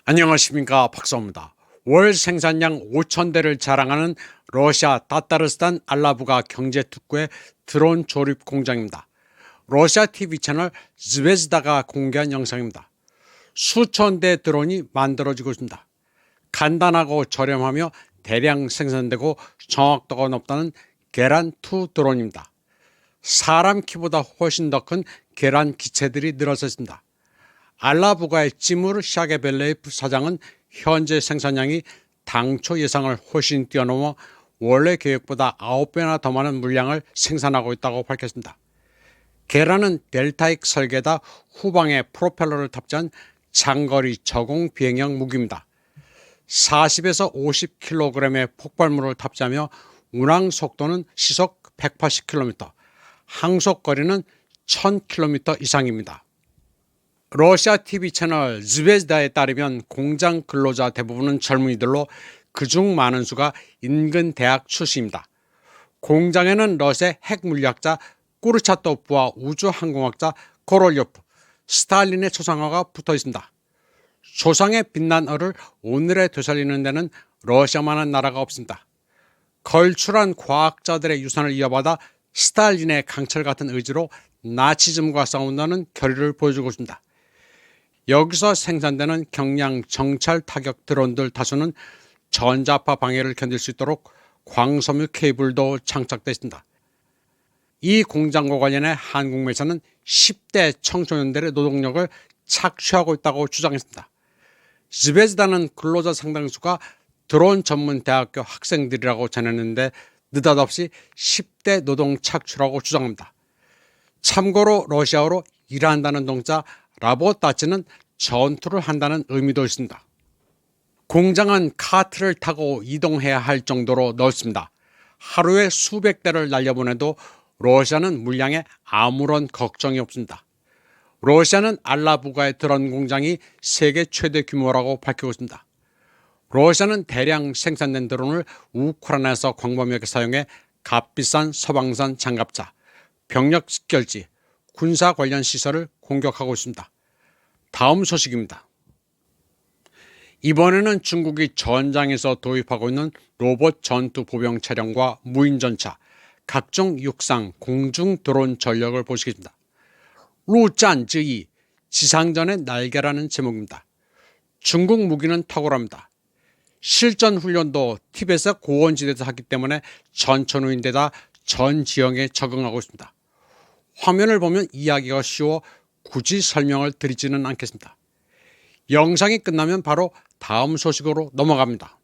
안녕하십니까, 박사입니다. 월 생산량 5,000대를 자랑하는 러시아 타타르스탄 알라부가 경제특구의 드론 조립 공장입니다. 러시아 TV 채널 스베즈다가 공개한 영상입니다. 수천 대 드론이 만들어지고 있습니다. 간단하고 저렴하며 대량 생산되고 정확도가 높다는 계란2 드론입니다. 사람 키보다 훨씬 더 큰 계란 기체들이 늘어서 있습니다. 알라부가의 찌무르 샤게벨레이프 사장은 현재 생산량이 당초 예상을 훨씬 뛰어넘어 원래 계획보다 9배나 더 많은 물량을 생산하고 있다고 밝혔습니다. 계란은 델타익 설계다 후방에 프로펠러를 탑재한 장거리 저공 비행형 무기입니다. 40에서 50kg의 폭발물을 탑재하며 운항 속도는 시속 180km, 항속 거리는 1000km 이상입니다. 러시아 TV 채널 스베즈다에 따르면 공장 근로자 대부분은 젊은이들로 그중 많은 수가 인근 대학 출신입니다. 공장에는 러시아 핵물리학자 꾸르차토프와 우주항공학자 코롤요프, 스탈린의 초상화가 붙어 있습니다. 조상의 빛난 얼을 오늘에 되살리는 데는 러시아만한 나라가 없습니다. 걸출한 과학자들의 유산을 이어받아 스탈린의 강철 같은 의지로 나치즘과 싸운다는 결의를 보여주고 있습니다. 여기서 생산되는 경량 정찰 타격 드론들 다수는 전자파 방해를 견딜 수 있도록 광섬유 케이블도 장착되어 있습니다. 이 공장과 관련해 한국 매체는 10대 청소년들의 노동력을 착취하고 있다고 주장했습니다. 스베즈다는 근로자 상당수가 드론 전문 대학교 학생들이라고 전했는데 느닷없이 10대 노동 착취라고 주장합니다. 참고로 러시아어로 일한다는 동자 라보타치는 전투를 한다는 의미도 있습니다. 공장은 카트를 타고 이동해야 할 정도로 넓습니다. 하루에 수백 대를 날려보내도 러시아는 물량에 아무런 걱정이 없습니다. 러시아는 알라부가의 드론 공장이 세계 최대 규모라고 밝히고 있습니다. 러시아는 대량 생산된 드론을 우크라이나에서 광범위하게 사용해 값비싼 서방산 장갑차, 병력 집결지, 군사 관련 시설을 공격하고 있습니다. 다음 소식입니다. 이번에는 중국이 전장에서 도입하고 있는 로봇 전투 보병 차량과 무인 전차, 각종 육상, 공중 드론 전력을 보시겠습니다. 루짠즈이, 지상전의 날개라는 제목입니다. 중국 무기는 탁월합니다. 실전 훈련도 티벳의 고원지대에서 하기 때문에 전천후인데다 전 지형에 적응하고 있습니다. 화면을 보면 이해하기가 쉬워 굳이 설명을 드리지는 않겠습니다. 영상이 끝나면 바로 다음 소식으로 넘어갑니다.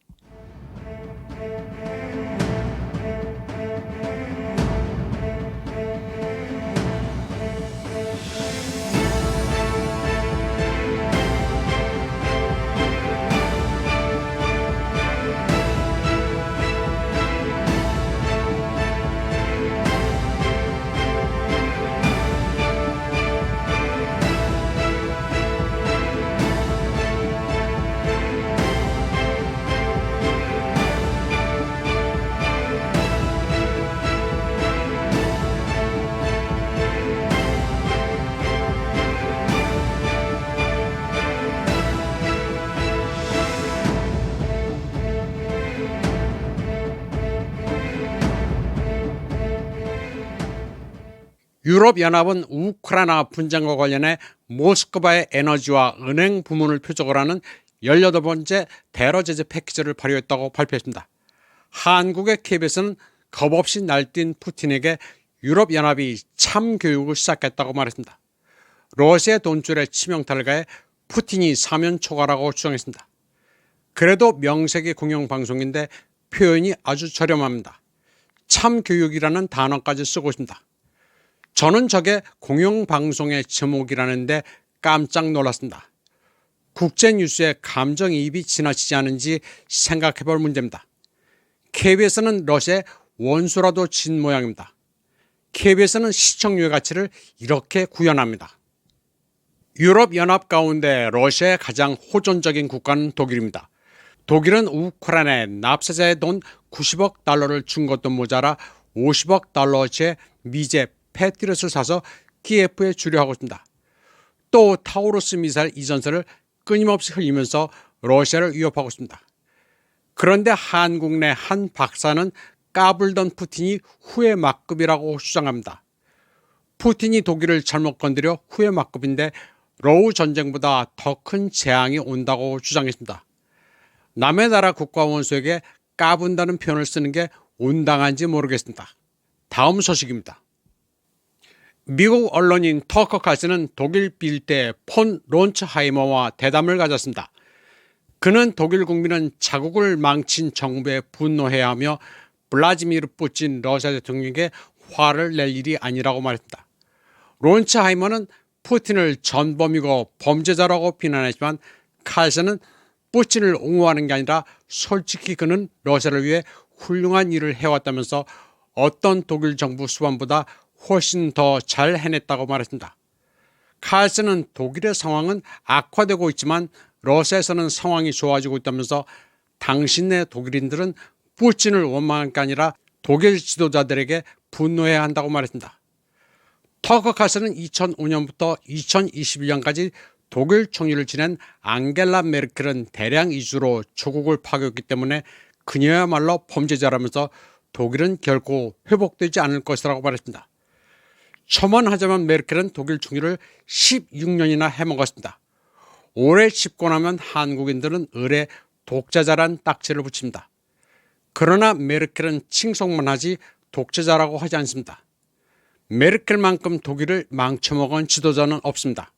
유럽연합은 우크라이나 분쟁과 관련해 모스크바의 에너지와 은행 부문을 표적으로 하는 18번째 대러 제재 패키지를 발효했다고 발표했습니다. 한국의 KBS는 겁없이 날뛴 푸틴에게 유럽연합이 참교육을 시작했다고 말했습니다. 러시아의 돈줄에 치명타를 가해 푸틴이 사면 초과라고 주장했습니다. 그래도 명색이 공영방송인데 표현이 아주 저렴합니다. 참교육이라는 단어까지 쓰고 있습니다. 저는 저게 공영방송의 제목이라는데 깜짝 놀랐습니다. 국제뉴스에 감정이입이 지나치지 않은지 생각해 볼 문제입니다. KBS는 러시아의 원수라도 진 모양입니다. KBS는 시청률 가치를 이렇게 구현합니다. 유럽연합 가운데 러시아의 가장 호전적인 국가는 독일입니다. 독일은 우크라이나에 납세자의 돈 90억 달러를 준 것도 모자라 50억 달러어치의 미제 패트리엇을 사서 키예프에 주려하고 있습니다. 또 타우루스 미사일 이전설을 끊임없이 흘리면서 러시아를 위협하고 있습니다. 그런데 한국 내 한 박사는 까불던 푸틴이 후회 막급이라고 주장합니다. 푸틴이 독일을 잘못 건드려 후회 막급인데 러우 전쟁보다 더 큰 재앙이 온다고 주장했습니다. 남의 나라 국가 원수에게 까분다는 표현을 쓰는 게 온당한지 모르겠습니다. 다음 소식입니다. 미국 언론인 터커 칼슨은 독일 빌대 폰 론츠하이머와 대담을 가졌습니다. 그는 독일 국민은 자국을 망친 정부에 분노해야 하며 블라디미르 푸틴 러시아 대통령에게 화를 낼 일이 아니라고 말했다. 론츠하이머는 푸틴을 전범이고 범죄자라고 비난했지만 칼슨은 푸틴을 옹호하는 게 아니라 솔직히 그는 러시아를 위해 훌륭한 일을 해왔다면서 어떤 독일 정부 수반보다 훨씬 더 잘 해냈다고 말했습니다. 칼슨은 독일의 상황은 악화되고 있지만 러시아에서는 상황이 좋아지고 있다면서 당신네 독일인들은 푸틴을 원망할 게 아니라 독일 지도자들에게 분노해야 한다고 말했습니다. 터커 칼슨은 2005년부터 2021년까지 독일 총리를 지낸 앙겔라 메르켈은 대량 이주로 조국을 파괴했기 때문에 그녀야말로 범죄자라면서 독일은 결코 회복되지 않을 것이라고 말했습니다. 첨언하자면 메르켈은 독일 총리를 16년이나 해먹었습니다. 오래 집권하면 한국인들은 을에 독재자란 딱지를 붙입니다. 그러나 메르켈은 칭송만 하지 독재자라고 하지 않습니다. 메르켈만큼 독일을 망쳐먹은 지도자는 없습니다.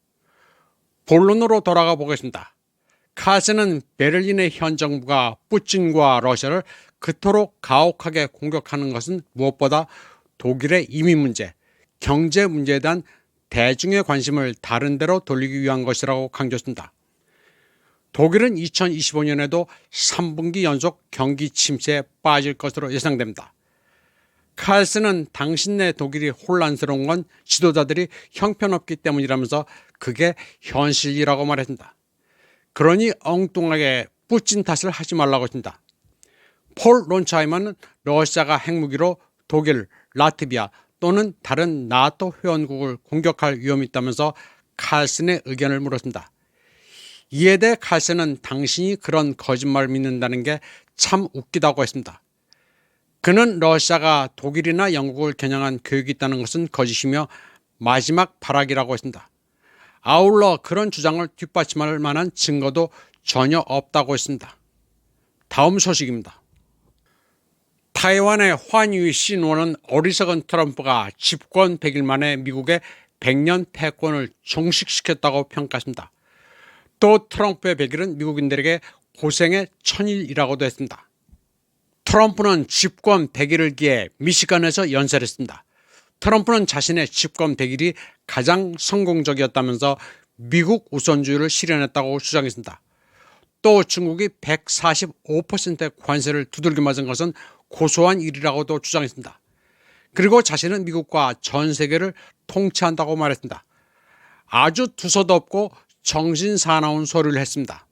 본론으로 돌아가 보겠습니다. 칼슨은 베를린의 현 정부가 푸틴과 러시아를 그토록 가혹하게 공격하는 것은 무엇보다 독일의 이민 문제, 경제 문제에 대한 대중의 관심을 다른 데로 돌리기 위한 것이라고 강조했습니다. 독일은 2025년에도 3분기 연속 경기 침체에 빠질 것으로 예상됩니다. 칼슨은 당신네 독일이 혼란스러운 건 지도자들이 형편없기 때문이라면서 그게 현실이라고 말했습니다. 그러니 엉뚱하게 푸틴 탓을 하지 말라고 했습니다. 폴 론츠하이머는 러시아가 핵무기로 독일, 라트비아 또는 다른 나토 회원국을 공격할 위험이 있다면서 칼슨의 의견을 물었습니다. 이에 대해 칼슨은 당신이 그런 거짓말을 믿는다는 게 참 웃기다고 했습니다. 그는 러시아가 독일이나 영국을 겨냥한 교육이 있다는 것은 거짓이며 마지막 발악이라고 했습니다. 아울러 그런 주장을 뒷받침할 만한 증거도 전혀 없다고 했습니다. 다음 소식입니다. 타이완의 환유이 신원은 어리석은 트럼프가 집권 100일 만에 미국의 100년 패권을 종식시켰다고 평가했습니다. 또 트럼프의 100일은 미국인들에게 고생의 1000일이라고도 했습니다. 트럼프는 집권 100일을 기해 미시간에서 연설을 했습니다. 트럼프는 자신의 집권 100일이 가장 성공적이었다면서 미국 우선주의를 실현했다고 주장했습니다. 또 중국이 145%의 관세를 두들겨 맞은 것은 고소한 일이라고도 주장했습니다. 그리고 자신은 미국과 전 세계를 통치한다고 말했습니다. 아주 두서도 없고 정신사나운 소리를 했습니다.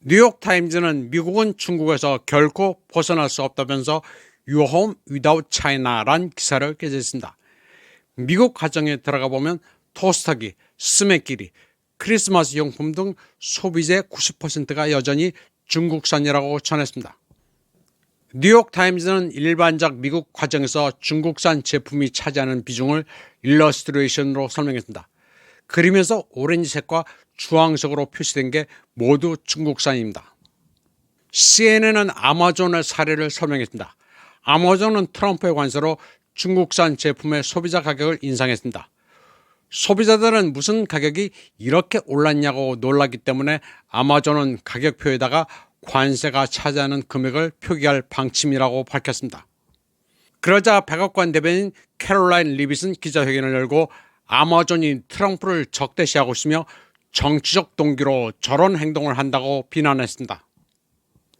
뉴욕타임즈는 미국은 중국에서 결코 벗어날 수 없다면서 Your Home Without China란 기사를 게재했습니다. 미국 가정에 들어가 보면 토스터기, 스매끼리, 크리스마스 용품 등 소비재의 90%가 여전히 중국산이라고 전했습니다. 뉴욕타임즈는 일반적 미국 가정에서 중국산 제품이 차지하는 비중을 일러스트레이션으로 설명했습니다. 그림에서 오렌지색과 주황색으로 표시된 게 모두 중국산입니다. CNN은 아마존의 사례를 설명했습니다. 아마존은 트럼프의 관세로 중국산 제품의 소비자 가격을 인상했습니다. 소비자들은 무슨 가격이 이렇게 올랐냐고 놀랐기 때문에 아마존은 가격표에다가 관세가 차지하는 금액을 표기할 방침이라고 밝혔습니다. 그러자 백악관 대변인 캐롤라인 리빗은 기자회견을 열고 아마존이 트럼프를 적대시하고 있으며 정치적 동기로 저런 행동을 한다고 비난했습니다.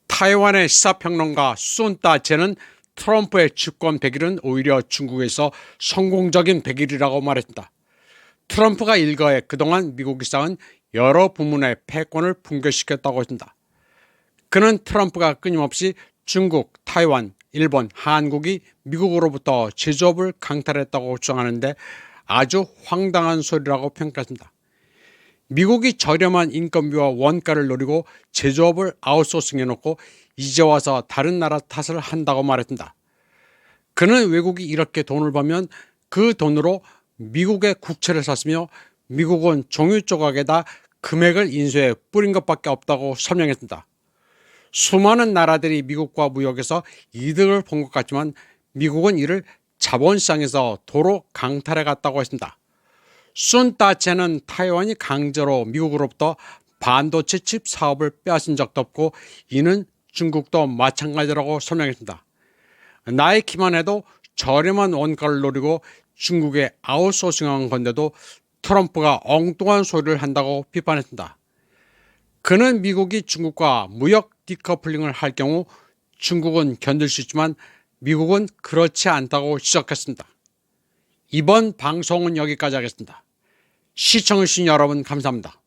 타이완의 시사평론가 순따체는 트럼프의 집권 100일은 오히려 중국에서 성공적인 100일이라고 말했습니다. 트럼프가 일거에 그동안 미국이 쌓은 여러 부문의 패권을 붕괴시켰다고 했습니다. 그는 트럼프가 끊임없이 중국, 타이완, 일본, 한국이 미국으로부터 제조업을 강탈했다고 주장하는데 아주 황당한 소리라고 평가했습니다. 미국이 저렴한 인건비와 원가를 노리고 제조업을 아웃소싱해놓고 이제 와서 다른 나라 탓을 한다고 말했습니다. 그는 외국이 이렇게 돈을 벌면 그 돈으로 미국의 국채를 샀으며 미국은 종이 조각에다 금액을 인쇄해 뿌린 것밖에 없다고 설명했습니다. 수많은 나라들이 미국과 무역에서 이득을 본 것 같지만 미국은 이를 자본시장에서 도로 강탈해 갔다고 했습니다. 순 따체는 타이완이 강제로 미국으로부터 반도체 칩 사업을 빼앗은 적도 없고 이는 중국도 마찬가지라고 설명했습니다. 나이키만 해도 저렴한 원가를 노리고 중국에 아웃소싱한 건데도 트럼프가 엉뚱한 소리를 한다고 비판했습니다. 그는 미국이 중국과 무역 디커플링을 할 경우 중국은 견딜 수 있지만 미국은 그렇지 않다고 지적했습니다. 이번 방송은 여기까지 하겠습니다. 시청해주신 여러분 감사합니다.